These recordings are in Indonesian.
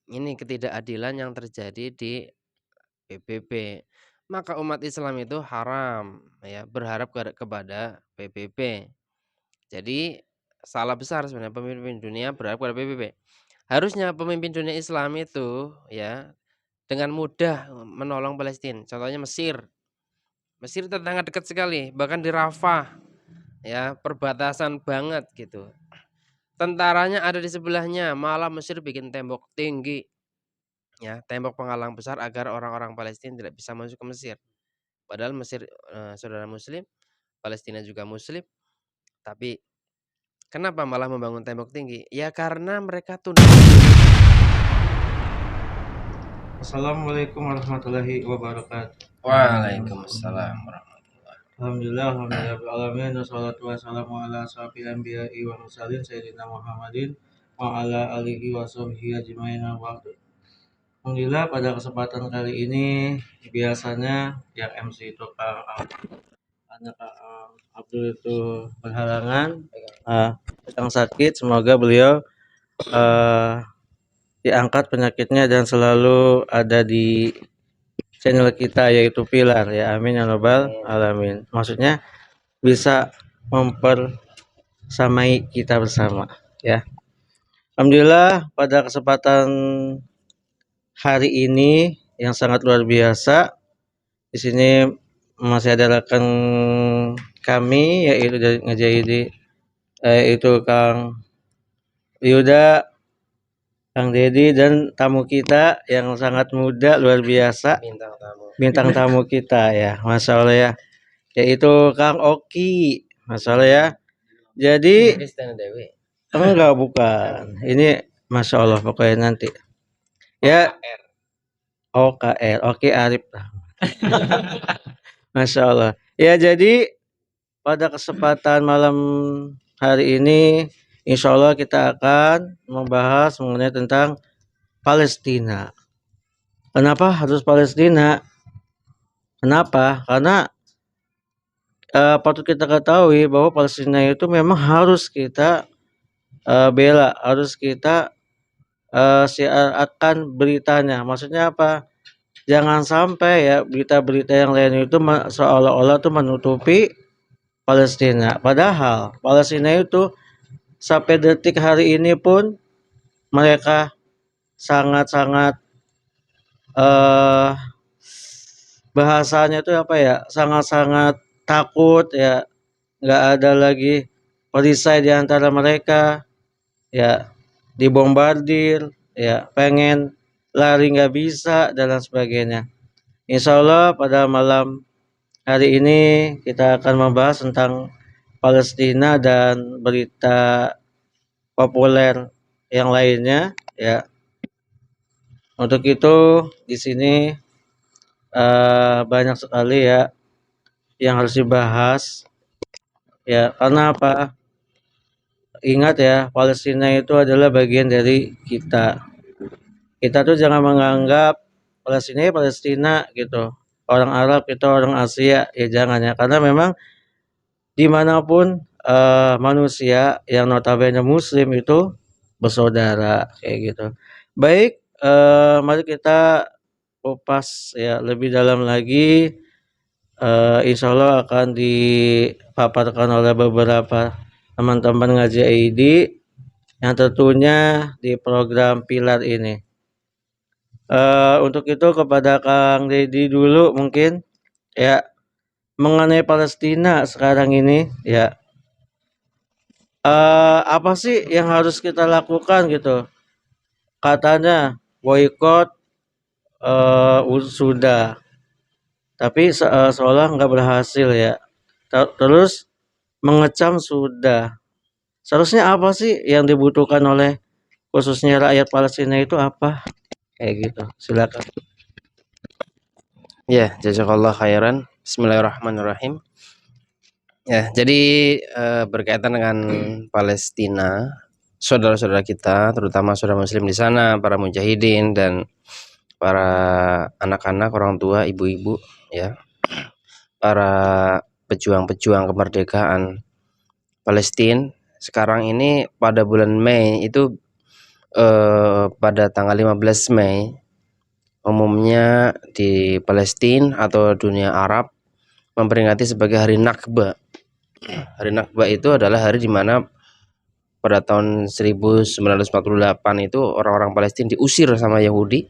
ini ketidakadilan yang terjadi di PBB. Maka umat Islam itu haram ya berharap kepada PBB. Jadi salah besar sebenarnya pemimpin dunia berharap kepada PBB. Harusnya pemimpin dunia Islam itu ya dengan mudah menolong Palestina. Contohnya Mesir. Mesir tetangga dekat sekali, bahkan di Rafah ya, perbatasan banget gitu. Tentaranya ada di sebelahnya, malah Mesir bikin tembok tinggi ya, tembok penghalang besar agar orang-orang Palestina tidak bisa masuk ke Mesir. Padahal Mesir saudara muslim, Palestina juga muslim, tapi kenapa malah membangun tembok tinggi? Ya karena mereka tunduk. Assalamualaikum warahmatullahi wabarakatuh. Waalaikumsalam warahmatullahi. Alhamdulillah, wassalatu wassalamu ala asrofil anbiya'i wa mursalin sayyidina Muhammadin wa ala alihi wa sahbihi ajmain wa ba'du. Alhamdulillah, pada kesempatan kali ini biasanya yang MC itu anak Abdul itu berhalangan, sedang sakit. Semoga beliau diangkat penyakitnya dan selalu ada di channel kita yaitu Pilar ya, amin ya robbal alamin. Maksudnya bisa mempersamai kita bersama ya. Alhamdulillah, pada kesempatan hari ini yang sangat luar biasa, di sini masih ada rekan kami yaitu dari Ngejaidi, itu Kang Yuda, Kang Dedi, dan tamu kita yang sangat muda luar biasa, bintang tamu kita ya, Masya Allah ya, yaitu Kang Oki, Masya Allah ya. Jadi enggak, bukan, ini Masya Allah pokoknya nanti ya. OKR, Oki Arif. Masya Allah ya. Jadi pada kesempatan malam hari ini insya Allah kita akan membahas mengenai tentang Palestina. Kenapa harus Palestina? Kenapa? Karena patut kita ketahui bahwa Palestina itu memang harus kita bela, harus kita siarkan beritanya. Maksudnya apa? Jangan sampai ya berita-berita yang lain itu seolah-olah tuh menutupi Palestina. Padahal Palestina itu sampai detik hari ini pun mereka sangat-sangat bahasanya itu apa ya, sangat-sangat takut ya, nggak ada lagi perisai di antara mereka ya, dibombardir ya, pengen lari nggak bisa dan lain sebagainya. Insya Allah pada malam hari ini kita akan membahas tentang Palestina dan berita populer yang lainnya ya. Untuk itu di sini banyak sekali ya yang harus dibahas ya. Karena apa? Ingat ya, Palestina itu adalah bagian dari kita. Kita tuh jangan menganggap Palestina Palestina gitu, orang Arab itu orang Asia, ya jangan ya. Karena memang dimanapun manusia yang notabene muslim itu bersaudara kayak gitu. Baik, mari kita kupas ya lebih dalam lagi. Insya Allah akan dipaparkan oleh beberapa teman-teman ngaji ID yang tentunya di program Pilar ini. Untuk itu kepada Kang Dedi dulu mungkin ya, mengenai Palestina sekarang ini ya, apa sih yang harus kita lakukan gitu? Katanya boykot sudah, tapi seolah nggak berhasil ya. Terus mengecam sudah. Seharusnya apa sih yang dibutuhkan oleh khususnya rakyat Palestina itu apa? Kayak gitu. Silakan. Ya, jazakallah khairan. Bismillahirrahmanirrahim. Ya, jadi berkaitan dengan Palestina, saudara-saudara kita, terutama saudara muslim di sana, para mujahidin dan para anak-anak, orang tua, ibu-ibu ya, para pejuang-pejuang kemerdekaan Palestina sekarang ini pada bulan Mei itu pada tanggal 15 Mei umumnya di Palestina atau dunia Arab memperingati sebagai hari Nakba. Hari Nakba itu adalah hari di mana pada tahun 1948 itu orang-orang Palestina diusir sama Yahudi,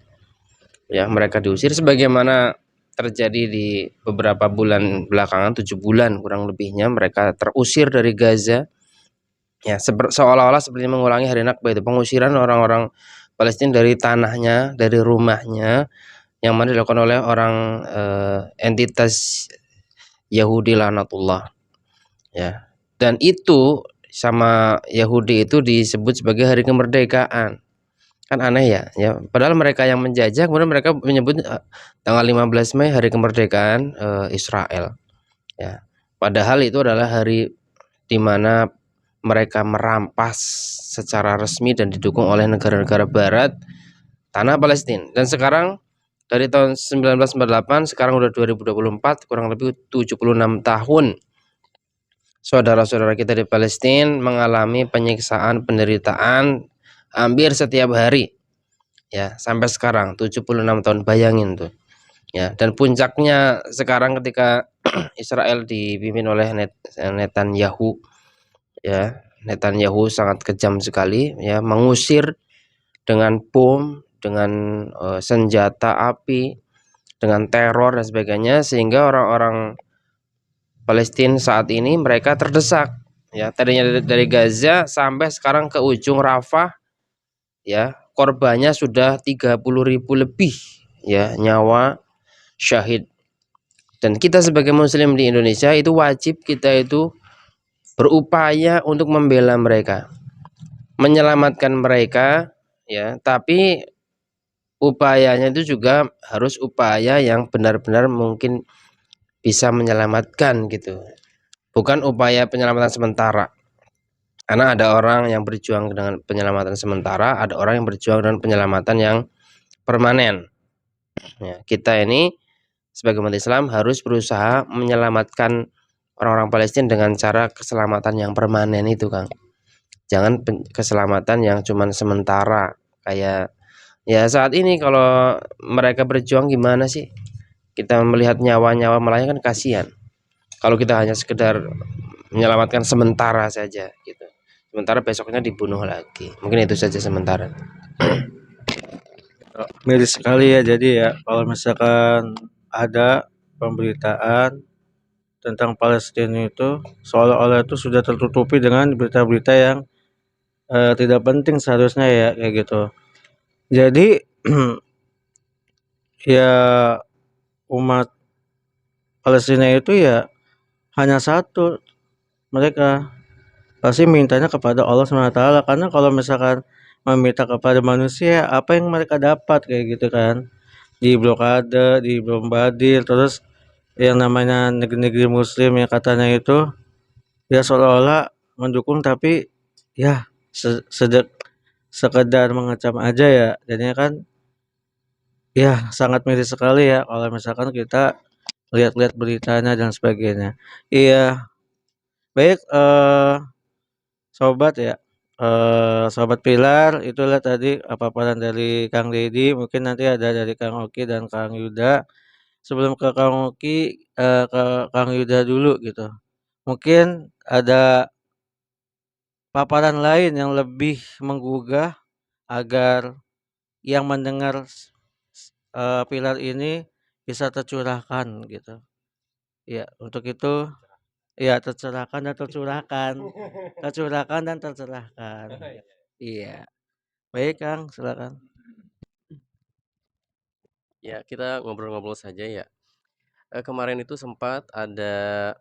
ya mereka diusir sebagaimana terjadi di beberapa bulan belakangan, 7 bulan kurang lebihnya mereka terusir dari Gaza, ya seolah-olah seperti mengulangi hari Nakba itu pengusiran orang-orang Palestina dari tanahnya, dari rumahnya, yang mana dilakukan oleh orang entitas Yahudi laknatullah, ya. Dan itu sama Yahudi itu disebut sebagai hari kemerdekaan. Kan aneh ya, ya. Padahal mereka yang menjajah, kemudian mereka menyebut tanggal 15 Mei hari kemerdekaan Israel, ya. Padahal itu adalah hari di mana mereka merampas secara resmi dan didukung oleh negara-negara barat tanah Palestina. Dan sekarang dari tahun 1948 sekarang udah 2024, kurang lebih 76 tahun saudara-saudara kita di Palestina mengalami penyiksaan, penderitaan hampir setiap hari, ya, sampai sekarang 76 tahun, bayangin tuh, ya. Dan puncaknya sekarang ketika Israel dipimpin oleh Netanyahu, ya. Netanyahu sangat kejam sekali, ya, mengusir dengan bom, dengan senjata api, dengan teror dan sebagainya, sehingga orang-orang Palestina saat ini mereka terdesak, ya. Tadinya dari Gaza sampai sekarang ke ujung Rafah, ya, korbannya sudah 30.000 lebih, ya, nyawa syahid. Dan kita sebagai muslim di Indonesia itu wajib kita itu berupaya untuk membela mereka, menyelamatkan mereka, ya. Tapi upayanya itu juga harus upaya yang benar-benar mungkin bisa menyelamatkan gitu, bukan upaya penyelamatan sementara. Karena ada orang yang berjuang dengan penyelamatan sementara, ada orang yang berjuang dengan penyelamatan yang permanen. Ya, kita ini sebagai umat Islam harus berusaha menyelamatkan orang-orang Palestina dengan cara keselamatan yang permanen itu, Kang. Jangan keselamatan yang cuman sementara. Kayak ya saat ini kalau mereka berjuang gimana sih? Kita melihat nyawa-nyawa melayang kan kasihan. Kalau kita hanya sekedar menyelamatkan sementara saja gitu. Sementara besoknya dibunuh lagi. Mungkin itu saja sementara. Miris sekali ya, jadi ya kalau misalkan ada pemberitaan tentang Palestina itu seolah-olah itu sudah tertutupi dengan berita-berita yang tidak penting seharusnya ya kayak gitu. Jadi ya umat Palestina itu ya hanya satu, mereka pasti mintanya kepada Allah SWT, karena kalau misalkan meminta kepada manusia apa yang mereka dapat kayak gitu kan, diblokade, dibombardir, terus yang namanya negeri-negeri muslim yang katanya itu ya seolah-olah mendukung, tapi ya sekedar mengecam aja ya, jadinya kan ya sangat miris sekali ya kalau misalkan kita lihat-lihat beritanya dan sebagainya. Iya, baik, sobat ya, sobat Pilar, itulah tadi paparan dari Kang Deddy, mungkin nanti ada dari Kang Oki dan Kang Yuda. Sebelum ke Kang Oki, ke Kang Yuda dulu gitu. Mungkin ada paparan lain yang lebih menggugah agar yang mendengar Pilar ini bisa tercurahkan gitu. Ya, untuk itu ya tercerahkan dan tercurahkan. Tercurahkan dan tercerahkan. Iya. Baik, Kang, silakan. Ya, kita ngobrol-ngobrol saja ya. Kemarin itu sempat ada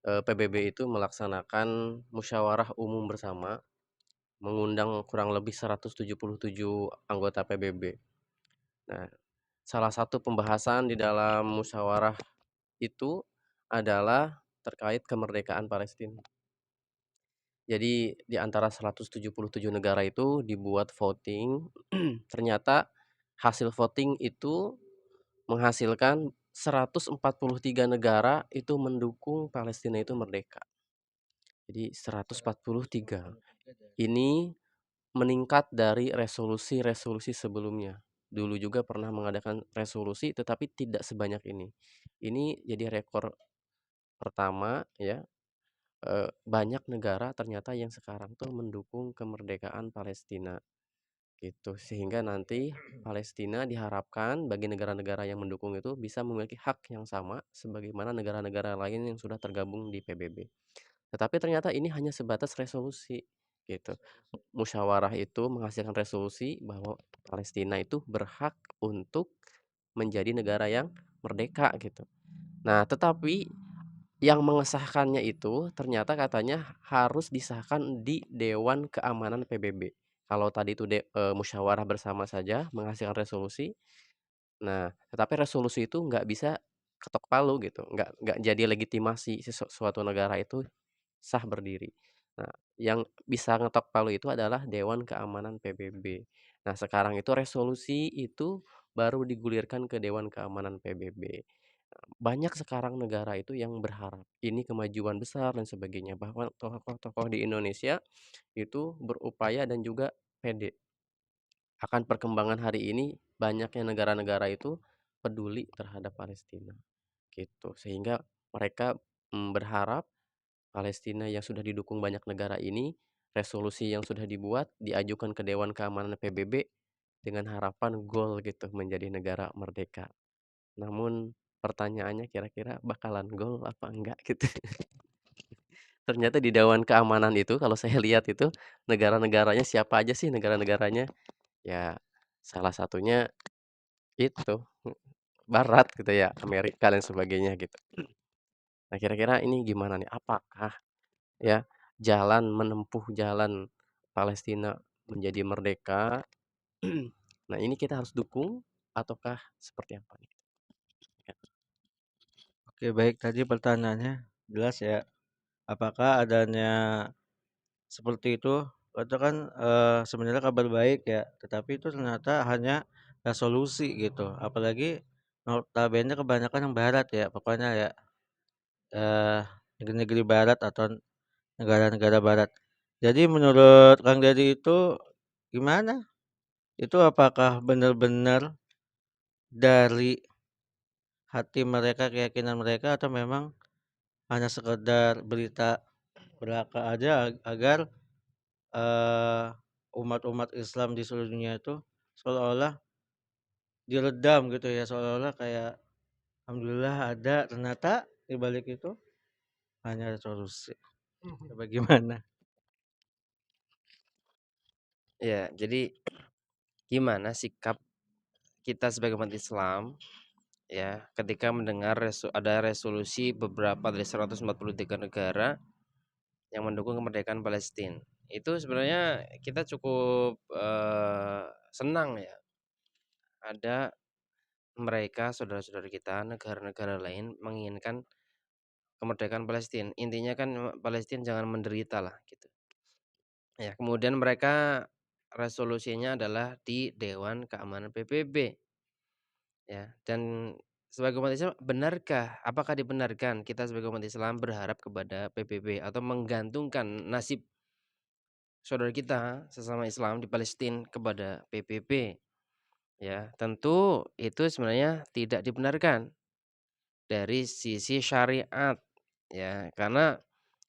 PBB itu melaksanakan musyawarah umum bersama, mengundang kurang lebih 177 anggota PBB. Nah, salah satu pembahasan di dalam musyawarah itu adalah terkait kemerdekaan Palestina. Jadi di antara 177 negara itu dibuat voting, ternyata hasil voting itu menghasilkan 143 negara itu mendukung Palestina itu merdeka. Jadi 143. Ini meningkat dari resolusi-resolusi sebelumnya. Dulu juga pernah mengadakan resolusi tetapi tidak sebanyak ini. Ini jadi rekor pertama ya, banyak negara ternyata yang sekarang tuh mendukung kemerdekaan Palestina, gitu. Sehingga nanti Palestina diharapkan bagi negara-negara yang mendukung itu bisa memiliki hak yang sama sebagaimana negara-negara lain yang sudah tergabung di PBB. Tetapi ternyata ini hanya sebatas resolusi, gitu. Musyawarah itu menghasilkan resolusi bahwa Palestina itu berhak untuk menjadi negara yang merdeka, gitu. Nah, tetapi yang mengesahkannya itu ternyata katanya harus disahkan di Dewan Keamanan PBB. Kalau tadi itu musyawarah bersama saja menghasilkan resolusi, nah, tetapi resolusi itu nggak bisa ketok palu gitu, nggak jadi legitimasi suatu negara itu sah berdiri. Nah, yang bisa ngetok palu itu adalah Dewan Keamanan PBB. Nah, sekarang itu resolusi itu baru digulirkan ke Dewan Keamanan PBB. Banyak sekarang negara itu yang berharap ini kemajuan besar dan sebagainya, bahwa tokoh-tokoh di Indonesia itu berupaya dan juga pede akan perkembangan hari ini. Banyaknya negara-negara itu peduli terhadap Palestina, gitu. Sehingga mereka, berharap Palestina yang sudah didukung banyak negara ini, resolusi yang sudah dibuat diajukan ke Dewan Keamanan PBB dengan harapan goal gitu menjadi negara merdeka. Namun pertanyaannya kira-kira bakalan goal apa enggak gitu. Ternyata di Dewan Keamanan itu kalau saya lihat itu negara-negaranya siapa aja sih negara-negaranya? Ya salah satunya itu, barat gitu ya, Amerika dan sebagainya gitu. Nah kira-kira ini gimana nih? Apakah ya menempuh jalan Palestina menjadi merdeka, nah ini kita harus dukung ataukah seperti apa nih? Ya. Oke, baik, tadi pertanyaannya jelas ya, apakah adanya seperti itu kan, sebenarnya kabar baik ya, tetapi itu ternyata hanya resolusi gitu, apalagi notabene kebanyakan yang barat ya, pokoknya ya, eee, negeri-negeri barat atau negara-negara barat. Jadi menurut Kang Deddy itu gimana? Itu apakah benar-benar dari hati mereka, keyakinan mereka, atau memang hanya sekedar berita belaka aja agar, eee, umat-umat Islam di seluruh dunia itu seolah-olah diredam gitu ya, seolah-olah kayak alhamdulillah ada, ternyata di balik itu hanya solusi. Coba gimana? Ya, jadi gimana sikap kita sebagai umat Islam ya ketika mendengar ada resolusi beberapa dari 143 negara yang mendukung kemerdekaan Palestina. Itu sebenarnya kita cukup senang ya ada mereka saudara-saudara kita negara-negara lain menginginkan kemerdekaan Palestina. Intinya kan Palestina jangan menderita lah gitu. Ya, kemudian mereka resolusinya adalah di Dewan Keamanan PBB. Ya, dan sebagai umat Islam, benarkah, apakah dibenarkan kita sebagai umat Islam berharap kepada PBB atau menggantungkan nasib saudara kita sesama Islam di Palestina kepada PBB? Ya, tentu itu sebenarnya tidak dibenarkan dari sisi syariat, ya, karena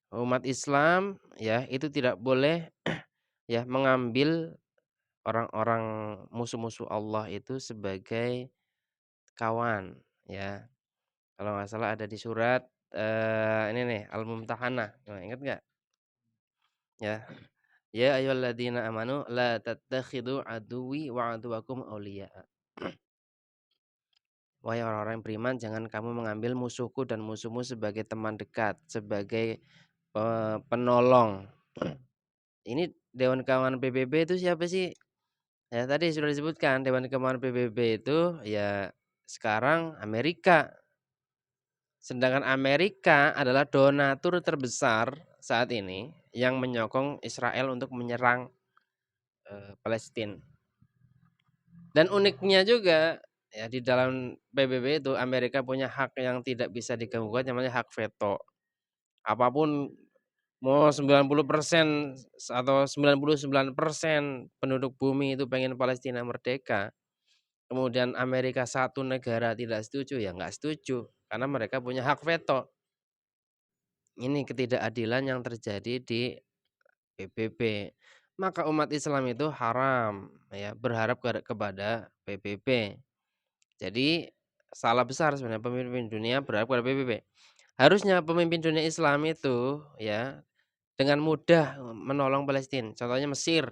umat Islam ya itu tidak boleh ya mengambil orang-orang musuh-musuh Allah itu sebagai kawan, ya. Kalau nggak salah ada di surat, ini nih Al-Mumtahanah, nah, ingat nggak? Ya, ya ayyuhalladzina amanu la tattakhidhu aduwwi wa aduwwakum awliya. Wahai orang-orang yang beriman, jangan kamu mengambil musuhku dan musuhmu sebagai teman dekat, sebagai penolong. Ini Dewan Keamanan PBB itu siapa sih? Ya tadi sudah disebutkan Dewan Keamanan PBB itu ya sekarang Amerika. Sedangkan Amerika adalah donatur terbesar saat ini yang menyokong Israel untuk menyerang, Palestina. Dan uniknya juga ya di dalam PBB itu Amerika punya hak yang tidak bisa diganggu namanya hak veto. Apapun Mau 90% atau 99% penduduk bumi itu pengen Palestina merdeka, kemudian Amerika satu negara tidak setuju, ya nggak setuju, karena mereka punya hak veto. Ini ketidakadilan yang terjadi di PBB. Maka umat Islam itu haram ya berharap kepada PBB. Jadi salah besar sebenarnya pemimpin dunia berharap kepada PBB. Harusnya pemimpin dunia Islam itu ya dengan mudah menolong Palestina. Contohnya Mesir.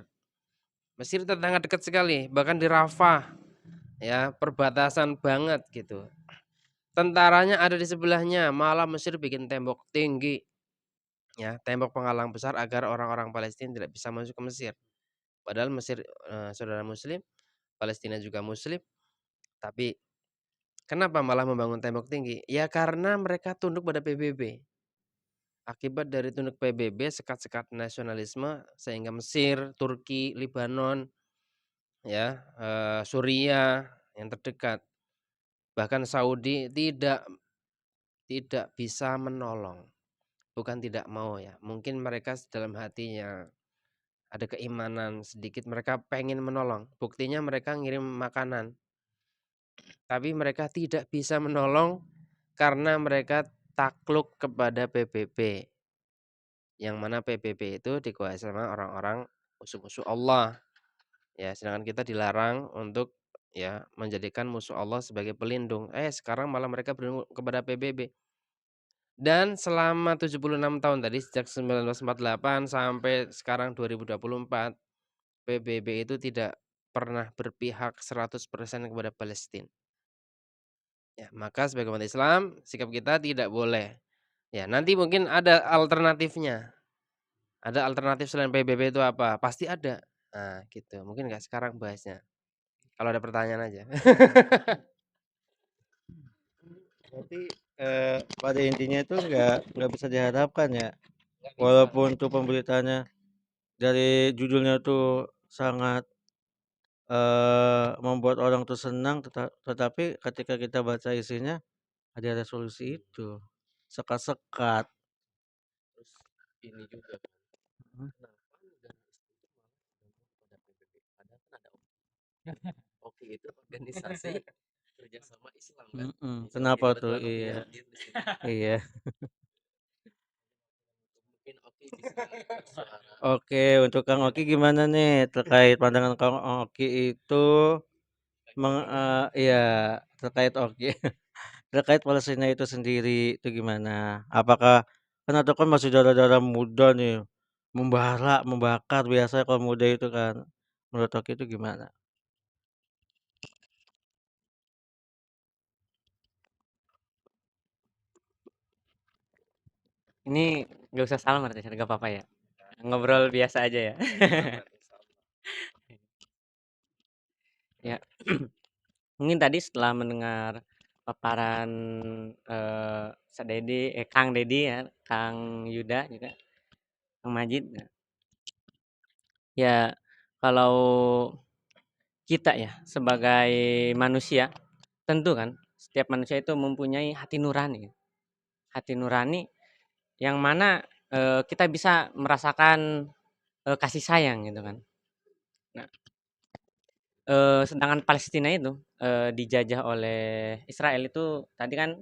Mesir tetangga dekat sekali, bahkan di Rafah ya, perbatasan banget gitu. Tentaranya ada di sebelahnya, malah Mesir bikin tembok tinggi ya, tembok penghalang besar agar orang-orang Palestina tidak bisa masuk ke Mesir. Padahal Mesir saudara muslim, Palestina juga muslim, tapi kenapa malah membangun tembok tinggi? Ya karena mereka tunduk pada PBB. Akibat dari tunduk PBB, sekat-sekat nasionalisme sehingga Mesir, Turki, Lebanon, ya, Suriah yang terdekat, bahkan Saudi tidak bisa menolong. Bukan tidak mau ya, mungkin mereka dalam hatinya ada keimanan sedikit, mereka pengen menolong. Buktinya mereka ngirim makanan, tapi mereka tidak bisa menolong karena mereka takluk kepada PBB. Yang mana PBB itu dikuasai sama orang-orang musuh-musuh Allah. Ya, sedangkan kita dilarang untuk ya menjadikan musuh Allah sebagai pelindung. Sekarang malah mereka berlindung kepada PBB. Dan selama 76 tahun tadi sejak 1948 sampai sekarang 2024, PBB itu tidak pernah berpihak 100% kepada Palestina. Ya, maka sebagai umat Islam, sikap kita tidak boleh. Ya, nanti mungkin ada alternatifnya. Ada alternatif selain PBB itu apa? Pasti ada. Nah, gitu. Mungkin nggak sekarang bahasnya. Kalau ada pertanyaan aja. Berarti pada intinya itu nggak bisa diharapkan ya, Nggak bisa. walaupun tuh pemberitaannya dari judulnya tuh sangat membuat orang tuh senang, tetapi ketika kita baca isinya ada resolusi itu, sekat-sekat. Terus ini juga kan, Mhm. kenapa negara Islam itu malah bergantung kepada PBB? Padahal kan ada OKI itu organisasi kerjasama Islam kan. Misalnya Kenapa tuh? kebetulan OKI Iya, hadir di sini. iya. Mungkin OKI bisa bersuara. Oke, untuk Kang Oki gimana nih terkait pandangan Kang Oki itu iya, terkait Oki. Terkait Palestina itu sendiri itu gimana? Apakah kan atau kan masih darah-darah muda nih, membara, membakar biasanya kalau muda itu kan. Menurut Oki itu gimana? Ini nggak usah salam berarti, nggak apa-apa ya? Ngobrol biasa aja ya? Ya, mungkin tadi setelah mendengar paparan Kang Dedi ya, Kang Yuda juga, Kang Majid. Ya, kalau kita ya sebagai manusia, tentu kan setiap manusia itu mempunyai hati nurani. Hati nurani yang mana kita bisa merasakan kasih sayang gitu kan. Nah, sedangkan Palestina itu dijajah oleh Israel itu tadi kan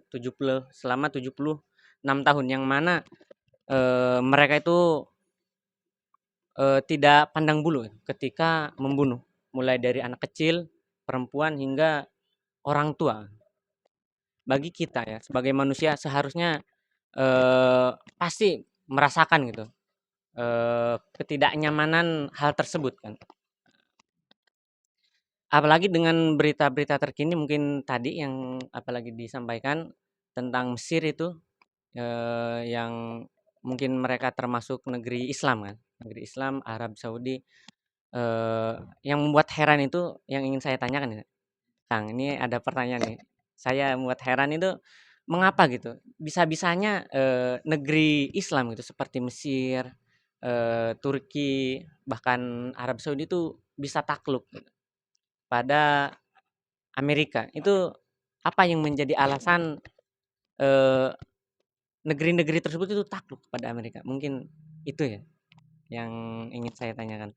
selama 76 tahun, yang mana mereka itu tidak pandang bulu ketika membunuh, mulai dari anak kecil, perempuan hingga orang tua. Bagi kita ya sebagai manusia seharusnya pasti merasakan gitu ketidaknyamanan hal tersebut kan. Apalagi dengan berita-berita terkini mungkin tadi yang apalagi disampaikan tentang Mesir itu, yang mungkin mereka termasuk negeri Islam kan, negeri Islam, Arab Saudi, yang membuat heran itu yang ingin saya tanyakan ya, Kang, ini ada pertanyaan nih. Saya membuat heran itu mengapa gitu, bisa-bisanya, negeri Islam gitu seperti Mesir, Turki, bahkan Arab Saudi itu bisa takluk gitu pada Amerika. Itu apa yang menjadi alasan, eee, negeri-negeri tersebut itu takluk pada Amerika? Mungkin Itu ya yang ingin saya tanyakan.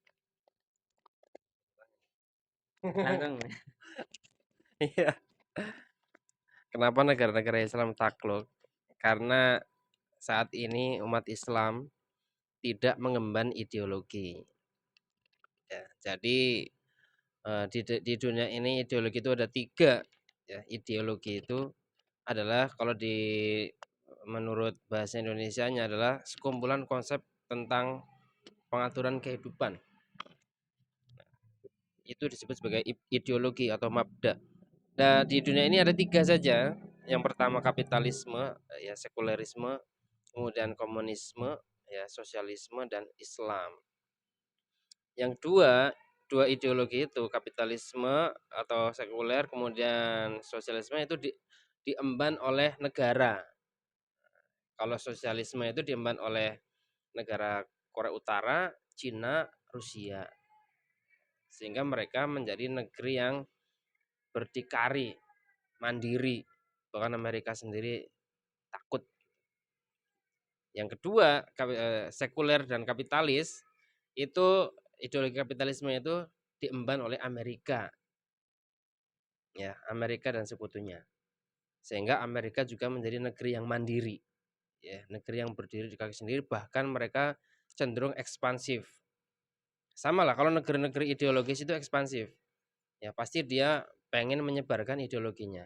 Langsung. Iya. Kenapa negara-negara Islam takluk? Karena saat ini umat Islam tidak mengemban ideologi. Ya, jadi di dunia ini ideologi itu ada 3. Ya, ideologi itu adalah kalau menurut bahasa Indonesianya adalah sekumpulan konsep tentang pengaturan kehidupan. Itu disebut sebagai ideologi atau mabda. Nah, di dunia ini ada 3 saja. Yang pertama kapitalisme, ya sekulerisme, kemudian komunisme, ya sosialisme dan Islam. Yang dua ideologi itu kapitalisme atau sekuler kemudian sosialisme itu diemban oleh negara. Kalau sosialisme itu diemban oleh negara Korea Utara, Cina, Rusia. Sehingga mereka menjadi negeri yang berdikari, mandiri. Bahkan Amerika sendiri takut. Yang kedua, sekuler dan kapitalis itu ideologi kapitalisme itu diemban oleh Amerika. Ya, Amerika dan sekutunya. Sehingga Amerika juga menjadi negeri yang mandiri. Ya, negeri yang berdiri di kaki sendiri, bahkan mereka cenderung ekspansif. Sama lah kalau negeri-negeri ideologis itu ekspansif. Ya, pasti dia pengen menyebarkan ideologinya.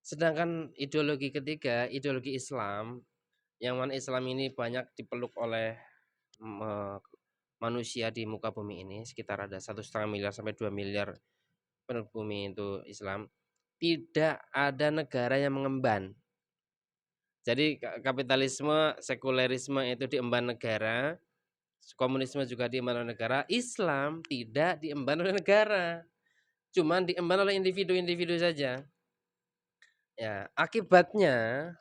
Sedangkan ideologi ketiga, ideologi Islam, yang mana Islam ini banyak dipeluk oleh manusia di muka bumi ini, sekitar ada 1,5 miliar sampai 2 miliar penduduk bumi itu Islam. Tidak ada negara yang mengemban. Jadi kapitalisme, sekulerisme itu diemban negara, komunisme juga diemban oleh negara, Islam tidak diemban oleh negara. Cuman diemban oleh individu-individu saja. Akibatnya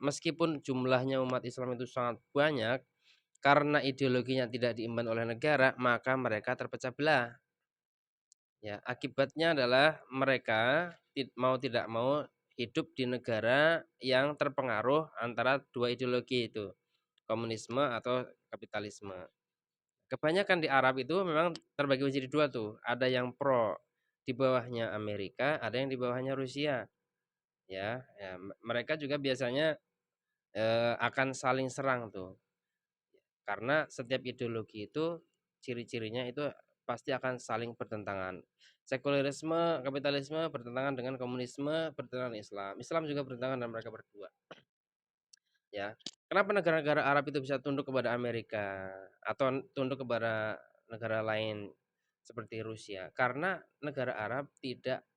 meskipun jumlahnya umat Islam itu sangat banyak, karena ideologinya tidak diemban oleh negara, maka mereka terpecah belah. Ya, akibatnya adalah mereka mau tidak mau hidup di negara yang terpengaruh antara 2 ideologi itu, komunisme atau kapitalisme. Kebanyakan di Arab itu memang terbagi menjadi 2 tuh, ada yang pro di bawahnya Amerika, ada yang di bawahnya Rusia. Ya, mereka juga biasanya akan saling serang tuh. Karena setiap ideologi itu ciri-cirinya itu pasti akan saling bertentangan. Sekulerisme, kapitalisme bertentangan dengan komunisme, bertentangan Islam. Islam juga bertentangan dengan mereka berdua. Ya. Kenapa negara-negara Arab itu bisa tunduk kepada Amerika atau tunduk kepada negara lain seperti Rusia? Karena negara Arab tidak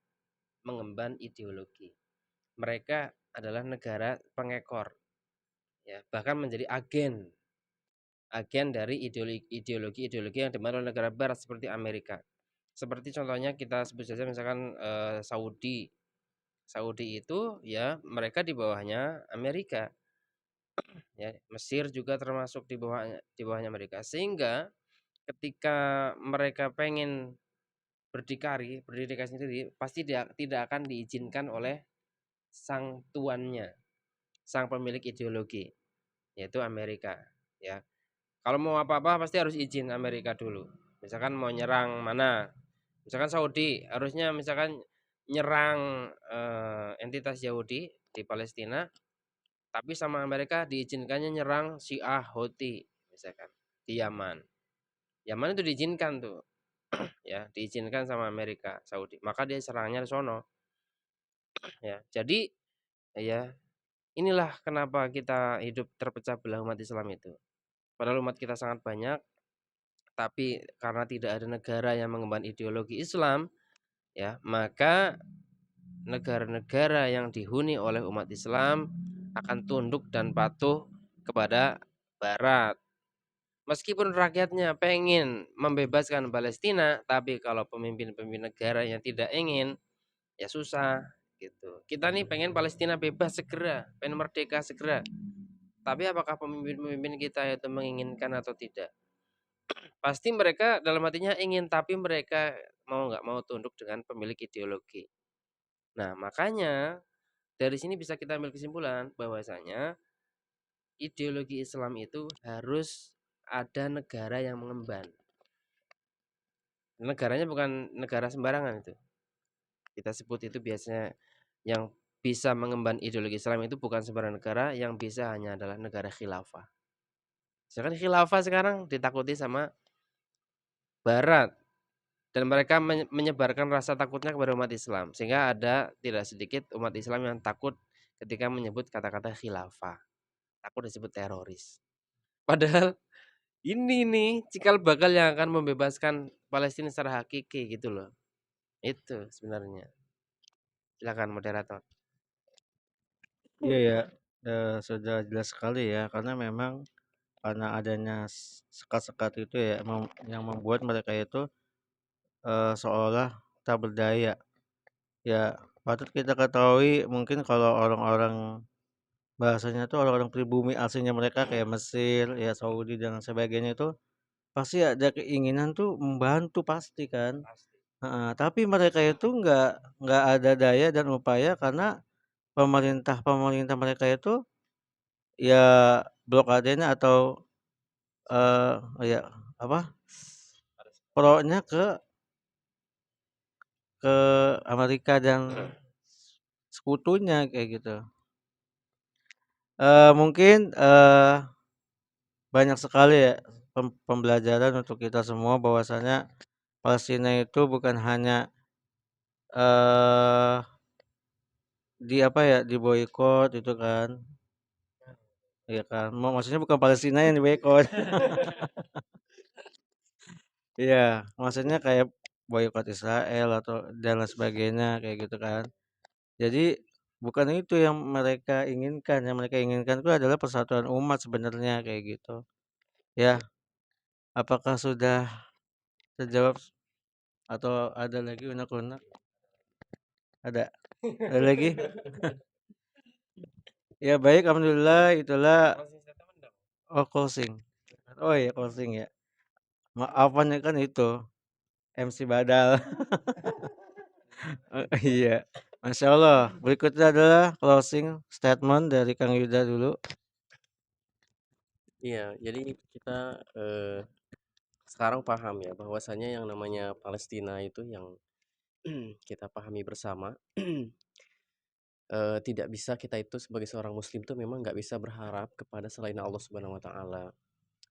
mengemban ideologi. Mereka adalah negara pengekor, ya, bahkan menjadi agen dari ideologi yang dimana oleh negara barat seperti Amerika. Seperti contohnya kita sebut saja misalkan Saudi. Saudi itu ya mereka di bawahnya Amerika. Ya, Mesir juga termasuk di bawahnya Amerika. Sehingga ketika mereka pengen berdikari sendiri, pasti tidak akan diizinkan oleh sang tuannya, sang pemilik ideologi, yaitu Amerika. Ya, kalau mau apa-apa pasti harus izin Amerika dulu. Misalkan mau nyerang mana, misalkan Saudi harusnya misalkan nyerang entitas Yahudi di Palestina, tapi sama Amerika diizinkannya nyerang Syiah Houthi misalkan di Yaman. Yaman itu diizinkan tuh, ya diizinkan sama Amerika, Saudi. Maka dia serangnya di sono. Ya, jadi ya inilah kenapa kita hidup terpecah belah umat Islam itu. Padahal umat kita sangat banyak, tapi karena tidak ada negara yang mengemban ideologi Islam, ya maka negara-negara yang dihuni oleh umat Islam akan tunduk dan patuh kepada Barat. Meskipun rakyatnya pengen membebaskan Palestina, tapi kalau pemimpin-pemimpin negara yang tidak ingin, ya susah gitu. Kita nih pengen Palestina bebas segera, pengen merdeka segera. Tapi apakah pemimpin-pemimpin kita itu menginginkan atau tidak? Pasti mereka dalam hatinya ingin, tapi mereka mau nggak mau tunduk dengan pemilik ideologi. Nah, makanya dari sini bisa kita ambil kesimpulan bahwasanya ideologi Islam itu harus ada negara yang mengemban. Negaranya bukan negara sembarangan itu. Kita sebut itu biasanya yang bisa mengemban ideologi Islam itu bukan sembarang negara, yang bisa hanya adalah negara khilafah. Sedangkan khilafah sekarang ditakuti sama barat dan mereka menyebarkan rasa takutnya kepada umat Islam, sehingga ada tidak sedikit umat Islam yang takut ketika menyebut kata-kata khilafah, takut disebut teroris. Padahal ini nih cikal bakal yang akan membebaskan Palestina secara hakiki gitu loh. Itu sebenarnya. Silakan moderator. Iya ya, sudah jelas sekali ya, karena memang karena adanya sekat-sekat itu ya yang membuat mereka itu, seolah tak berdaya. Ya patut kita ketahui mungkin kalau orang-orang bahasanya tuh orang-orang pribumi aslinya mereka kayak Mesir, ya Saudi dan sebagainya itu pasti ada keinginan tuh membantu pasti kan, heeh, tapi mereka itu nggak ada daya dan upaya karena pemerintah mereka itu ya blokadenya atau, ya apa, pro-nya ke Amerika dan sekutunya kayak gitu. Mungkin, banyak sekali ya pembelajaran untuk kita semua bahwasanya Palestina itu bukan hanya, eee, di apa ya, diboikot itu kan, iya kan, maksudnya bukan Palestina yang diboikot. Iya, maksudnya kayak boikot Israel atau dan lain sebagainya kayak gitu kan. Jadi bukan itu yang mereka inginkan itu adalah persatuan umat sebenarnya kayak gitu. Ya, apakah sudah terjawab atau ada lagi unek-unek? Ada? Ada lagi? Ya baik, alhamdulillah itulah closing. Oh ya closing ya. Maafan ya kan itu MC Badal. Iya. Masya Allah. Berikutnya adalah closing statement dari Kang Yuda dulu. Iya, jadi kita sekarang paham ya bahwasanya yang namanya Palestina itu yang kita pahami bersama tidak bisa kita itu sebagai seorang muslim tuh memang nggak bisa berharap kepada selain Allah Subhanahu wa taala.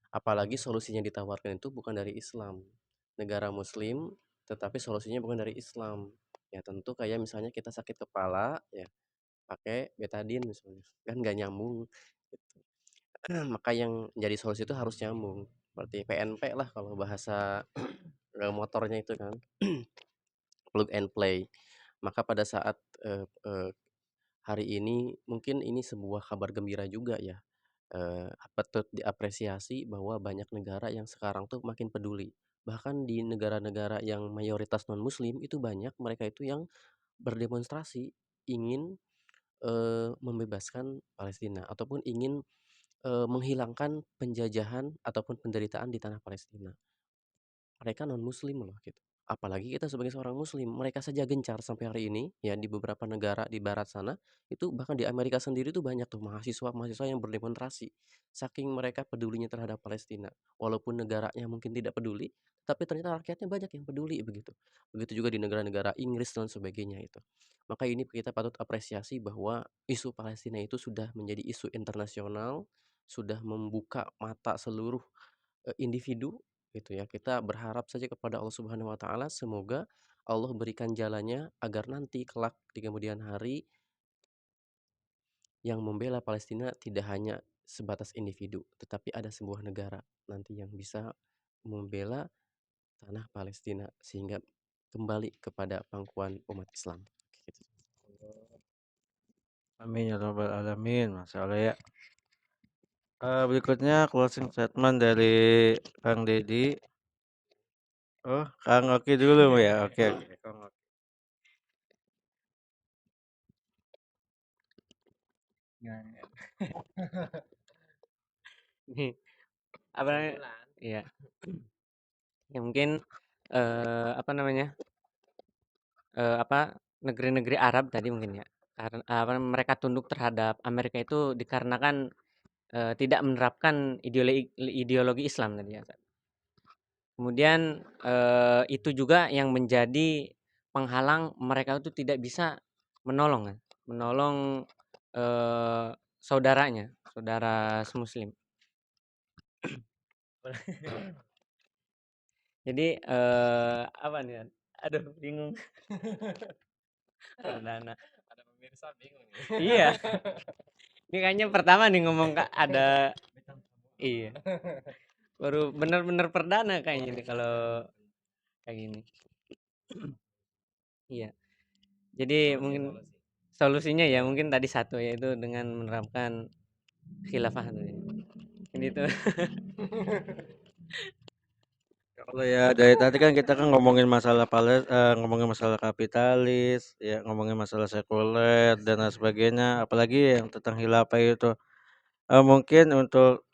Apalagi solusinya ditawarkan itu bukan dari Islam. Negara muslim tetapi solusinya bukan dari Islam. Ya tentu kayak misalnya kita sakit kepala ya pakai betadine misalnya. Kan nggak nyambung gitu. Maka yang jadi solusi itu harus nyambung. Berarti PNP lah kalau bahasa motornya itu kan plug and play. Maka pada saat hari ini mungkin ini sebuah kabar gembira juga ya. Patut diapresiasi bahwa banyak negara yang sekarang tuh makin peduli. Bahkan di negara-negara yang mayoritas non-muslim itu banyak mereka itu yang berdemonstrasi ingin membebaskan Palestina ataupun ingin menghilangkan penjajahan ataupun penderitaan di tanah Palestina. Mereka non-muslim loh gitu. Apalagi kita sebagai seorang muslim, mereka saja gencar sampai hari ini ya di beberapa negara di barat sana, itu bahkan di Amerika sendiri tuh banyak tuh mahasiswa-mahasiswa yang berdemonstrasi. Saking mereka pedulinya terhadap Palestina. Walaupun negaranya mungkin tidak peduli, tapi ternyata rakyatnya banyak yang peduli begitu. Begitu juga di negara-negara Inggris dan sebagainya itu. Maka ini kita patut apresiasi bahwa isu Palestina itu sudah menjadi isu internasional, sudah membuka mata seluruh individu gitu ya. Kita berharap saja kepada Allah Subhanahu wa taala semoga Allah berikan jalannya agar nanti kelak di kemudian hari yang membela Palestina tidak hanya sebatas individu, tetapi ada sebuah negara nanti yang bisa membela tanah Palestina sehingga kembali kepada pangkuan umat Islam. Gitu. Amin ya rabbal alamin. Masya Allah ya. Berikutnya closing statement dari Kang Deddy. Oh, Kang Oki dulu ya. Oke oke. Kang Oki. Nih, apa namanya? Iya. Ya mungkin apa namanya? Apa negeri-negeri Arab tadi mungkin ya. Karena apa mereka tunduk terhadap Amerika itu dikarenakan tidak menerapkan ideologi Islam tadi ya, Ustaz. Kemudian, itu juga yang menjadi penghalang mereka itu tidak bisa menolong kan, menolong, saudaranya, saudara semuslim. Jadi, apa nih, Yan? Aduh bingung. Perdana. Ada pemirsa bingung nih. Iya, ini kayaknya pertama nih ngomong ada iya, baru bener-bener perdana kayaknya nih kalau kayak gini. Iya, jadi mungkin solusinya ya mungkin tadi satu, yaitu dengan menerapkan khilafah tadi. Ini tuh Kalau ya dari tadi kan kita kan ngomongin masalah ngomongin masalah kapitalis, ya ngomongin masalah sekuler dan lain sebagainya, apalagi yang tentang khilafah itu. Mungkin untuk,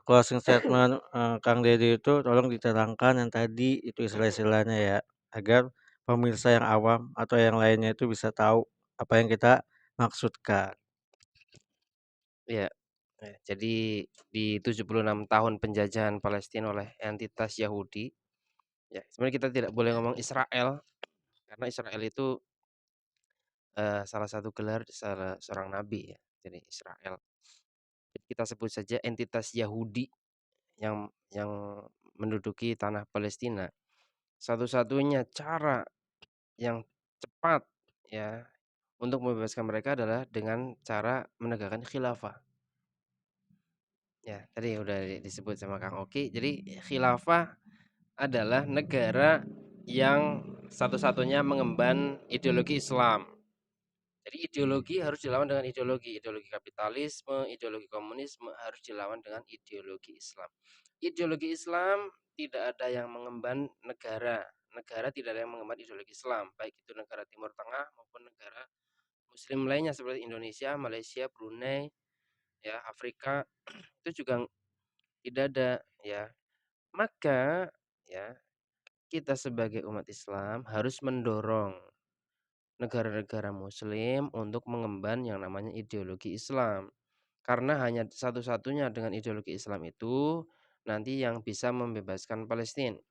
closing statement, Kang Deddy itu tolong diterangkan yang tadi itu istilah-istilahnya ya, agar pemirsa yang awam atau yang lainnya itu bisa tahu apa yang kita maksudkan. Iya, jadi di 76 tahun penjajahan Palestina oleh entitas Yahudi, ya sebenarnya kita tidak boleh ngomong Israel, karena Israel itu, salah satu gelar salah seorang nabi ya, jadi Israel. Kita sebut saja entitas Yahudi yang menduduki tanah Palestina. Satu-satunya cara yang cepat ya untuk membebaskan mereka adalah dengan cara menegakkan khilafah. Ya, tadi udah disebut sama Kang Oki. Jadi khilafah adalah negara yang satu-satunya mengemban ideologi Islam. Jadi ideologi harus dilawan dengan ideologi. Ideologi kapitalisme, ideologi komunisme harus dilawan dengan ideologi Islam. Ideologi Islam tidak ada yang mengemban negara. Negara tidak ada yang mengemban ideologi Islam, baik itu negara Timur Tengah maupun negara Muslim lainnya seperti Indonesia, Malaysia, Brunei, ya Afrika itu juga tidak ada ya. Maka ya kita sebagai umat Islam harus mendorong negara-negara muslim untuk mengemban yang namanya ideologi Islam. Karena hanya satu-satunya dengan ideologi Islam itu nanti yang bisa membebaskan Palestina.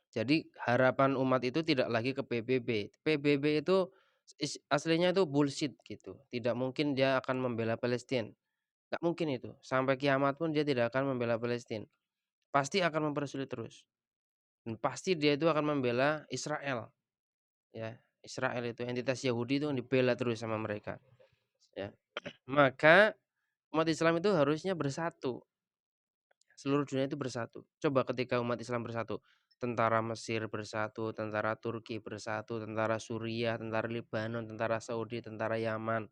Jadi harapan umat itu tidak lagi ke PBB. PBB itu aslinya itu bullshit gitu. Tidak mungkin dia akan membela Palestina. Nggak mungkin itu. Sampai kiamat pun dia tidak akan membela Palestina. Pasti akan mempersulit terus. Dan pasti dia itu akan membela Israel. Ya, Israel itu entitas Yahudi itu dibela terus sama mereka. Ya. Maka umat Islam itu harusnya bersatu. Seluruh dunia itu bersatu. Coba ketika umat Islam bersatu, tentara Mesir bersatu, tentara Turki bersatu, tentara Suriah, tentara Lebanon, tentara Saudi, tentara Yaman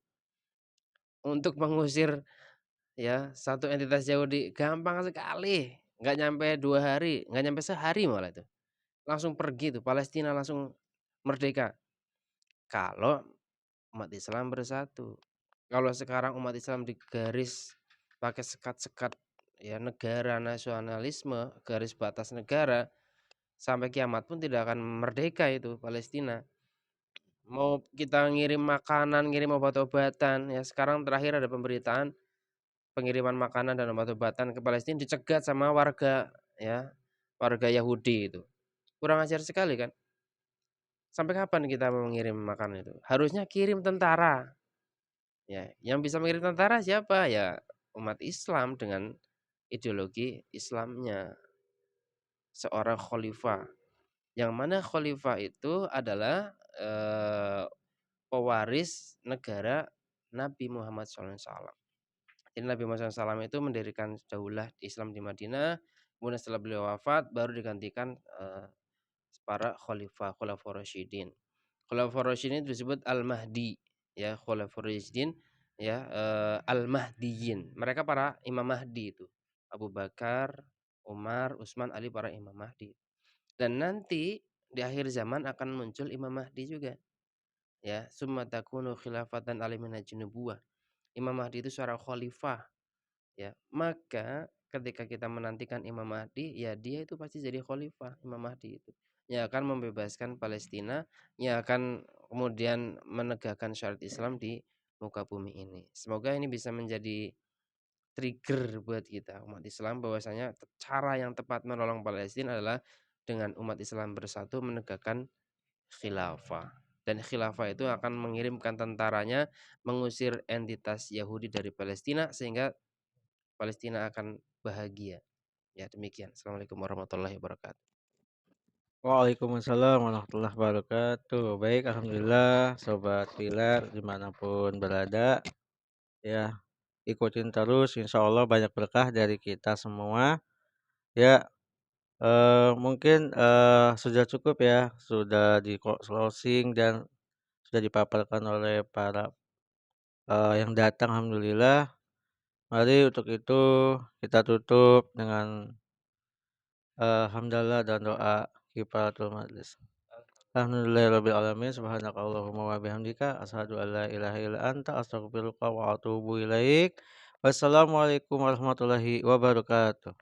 untuk mengusir ya satu entitas Yahudi gampang sekali. Nggak nyampe 2 hari, nggak nyampe sehari malah itu. Langsung pergi tuh Palestina langsung merdeka. Kalau umat Islam bersatu. Kalau sekarang umat Islam digaris pakai sekat-sekat ya negara nasionalisme, garis batas negara, sampai kiamat pun tidak akan merdeka itu Palestina. Mau kita ngirim makanan, ngirim obat-obatan, ya sekarang terakhir ada pemberitaan pengiriman makanan dan obat-obatan ke Palestina dicegat sama warga ya, warga Yahudi itu. Kurang ajar sekali kan? Sampai kapan kita mau mengirim makanan itu? Harusnya kirim tentara. Ya, yang bisa mengirim tentara siapa? Ya umat Islam dengan ideologi Islamnya. Seorang khalifah. Yang mana khalifah itu adalah pewaris negara Nabi Muhammad SAW. Jadi Nabi Muhammad SAW itu mendirikan daulah Islam di Madinah. Kemudian setelah beliau wafat baru digantikan para khulafaur rasyidin. Khulafaur rasyidin disebut Al-Mahdi ya, khulafaur rasyidin ya, Al-Mahdiyin. Mereka para Imam Mahdi itu. Abu Bakar, Umar, Utsman, Ali para Imam Mahdi. Dan nanti di akhir zaman akan muncul Imam Mahdi juga. Ya, summa takunu khilafatan aliminaj nubuwah. Imam Mahdi itu seorang khalifah ya. Maka ketika kita menantikan Imam Mahdi, ya dia itu pasti jadi khalifah Imam Mahdi itu. Yang akan membebaskan Palestina, yang akan kemudian menegakkan syariat Islam di muka bumi ini. Semoga ini bisa menjadi trigger buat kita umat Islam bahwasanya cara yang tepat menolong Palestina adalah dengan umat Islam bersatu menegakkan khilafah. Dan khilafah itu akan mengirimkan tentaranya mengusir entitas Yahudi dari Palestina sehingga Palestina akan bahagia. Ya demikian. Assalamualaikum warahmatullahi wabarakatuh. Waalaikumsalam warahmatullahi wabarakatuh. Baik, alhamdulillah sobat Pilar dimanapun berada, ya ikutin terus insya Allah banyak berkah dari kita semua. Ya, mungkin, sudah cukup ya, sudah di closing dan sudah dipaparkan oleh para, yang datang alhamdulillah. Mari untuk itu kita tutup dengan, hamdalah dan doa kifaratul majelis. Alhamdulillahirabbil alamin, subhanakallahumma wa bihamdika, asyhadu an la ilaha illa anta, astaghfiruka wa atubu ilaik. Wassalamualaikum warahmatullahi wabarakatuh.